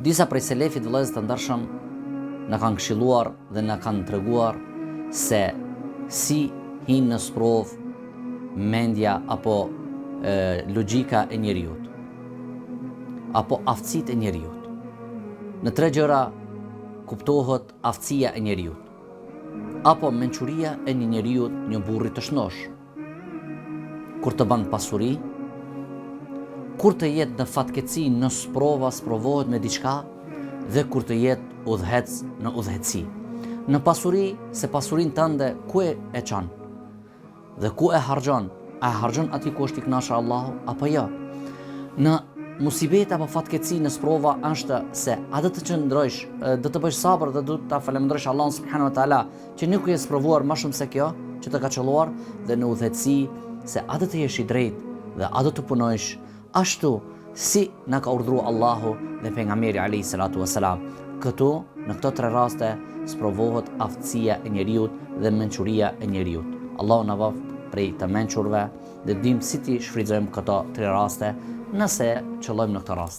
Disa prej selefit vëllezër të ndershëm na kanë këshilluar dhe na kanë treguar se si hinë në sprovë mendja apo logjika e njeriut, apo aftësitë e njeriut. Në 3 gjëra kuptohet aftësia e njeriut, apo mençuria e një njeriut, një burri të shnosh. Kur të bën pasuri, kur të jetë në fatkeqësi, në sprova, sprovohet me diçka, dhe kur të jetë udhëhec në udhëheci. Në pasuri, se pasurinë tënde ku e çon? Dhe ku e harxhon? A e harxhon aty ku është i kënaqur Allahu apo jo? Në musibet apo fatkeqësi, në sprova është se a do të qëndrosh, do të bësh sabër dhe do ta falenderojsh Allahun subhanahu wa taala që nuk je sprovuar më shumë se kjo që të ka çelluar, dhe në udhëheci se a do të jesh i drejtë dhe a do të punojsh ashtu si na ka urdhëruar Allahu dhe pejgamberi alayhi salatu wassalam. Këtu, në këto 3 raste, sprovohet aftësia e njeriut dhe mençuria e njeriut. Allahu na vaf prej të mençurve dhe dim si ti shfrytëzojmë këto 3 raste nëse qëllojmë në këto raste.